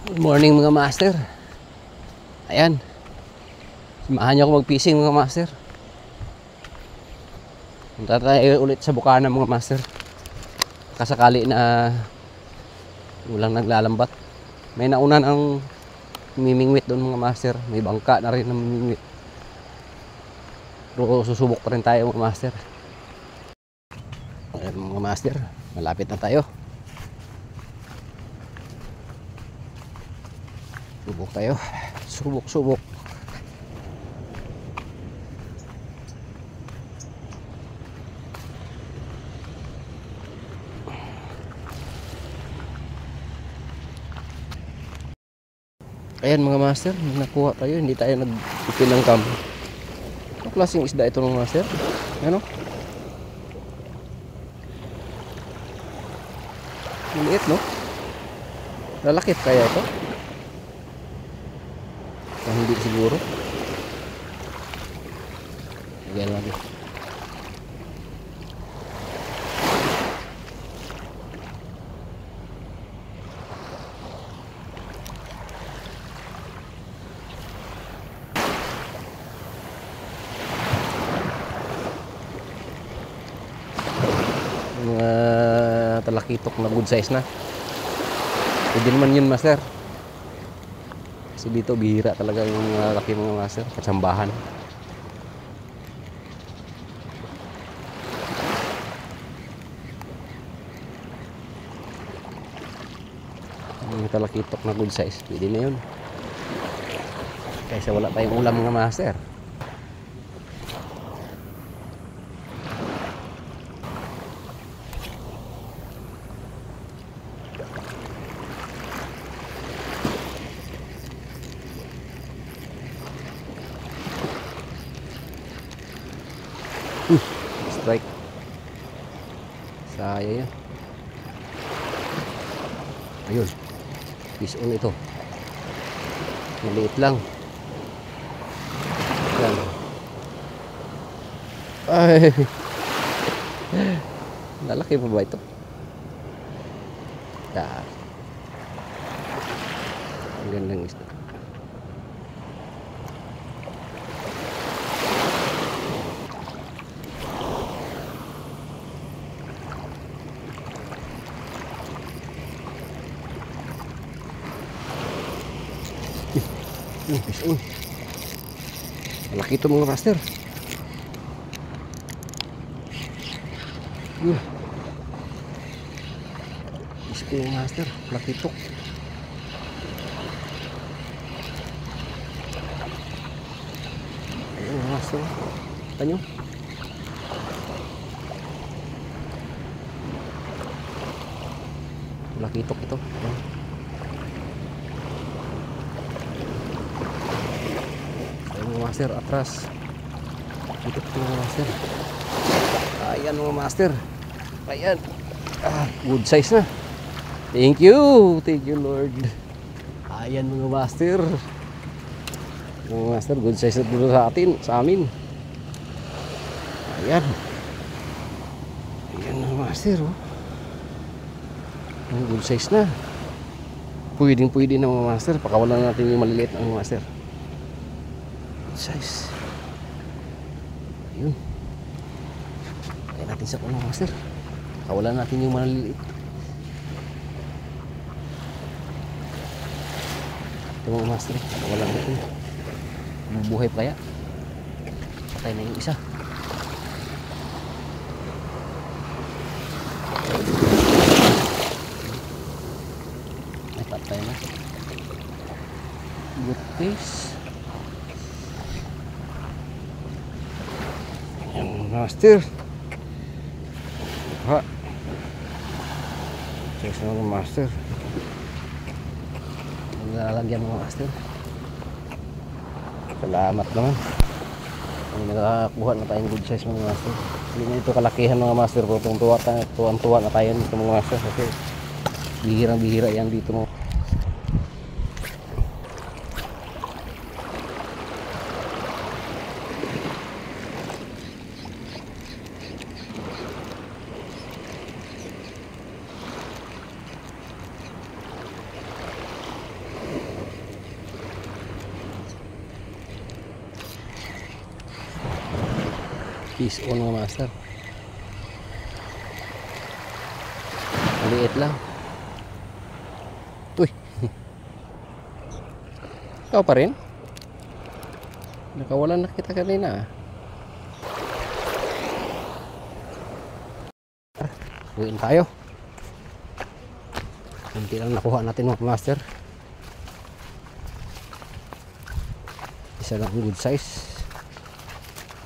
Good morning mga master. Ayan. Samahan niyo ako mag-fishing mga master. Punta tayo ulit sa bukana mga master. Kasakali na walang naglalambat. May nauna ng mimingwit doon mga master. May bangka na rin ng mimingwit. Pero susubok pa rin tayo mga master. Ayan mga master. Malapit na tayo. Subok tayo. Subok. Ayan mga master, nakuha tayo. Hindi tayo nag-ipin ng cam. Ang klaseng isda ito mga master? Ano? Maliit no? Lalakit kaya ito? Hindi siguro. Lagyan lagi. Mga talakitok na good size na. Pwede naman yun master. Kasi dito bihira talaga yung laki mga master, katsambahan. Yung talakitok na good size, pwede na yun. Kaysa wala tayong ulam mga master. Strike. Saya yan. Ayun. Fish on ito. Maliit lang. Yan. Ay. Lalaki pa ba ito? Yan. Ang gandang isda. Fish on. Malaki ito mga master. Fish on mga master. Malaki ito. Ayun mga master. Kita nyo. Malaki ito ito. Master atras dito mga master. Ayan mga master, ayan, good size na. Thank you Lord. Ayan mga master, good size na dito sa amin. Ayan mga master, oh. Good size na, pwede na mga master. Pakawalan natin yung maliliit ng mga master size. Ayun. Kaya natin sa kuno master. Kawalan natin yung maliliit. Ito mga master. Kawalan natin. Bubuhay pa kaya. Patay na yung isa. Ay, patay na. Good face. Master, ha, check sa mga master. Nalalagyan mga master. Salamat naman. Nakakuha na tayong good size mga master. Hindi na ito kalakihan mga master. Pero tuwang-tuwa na tayo nito mga master. Kasi bihirang-bihira yan dito mga. Fish on mga master. Maliit lang. Uy. Ikaw pa rin? Nakawalan na kita kanina. Uwiin tayo. Kunti lang nakuha natin mga master. Isa lang good size.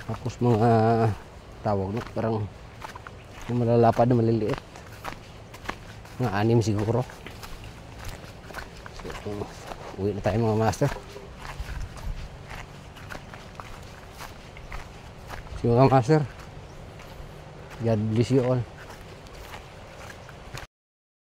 Tapos mga tawag na parang yung malalapad na maliliit. Mga 6 siguro. So, uwi na tayo mga master. So mga master, God bless you all.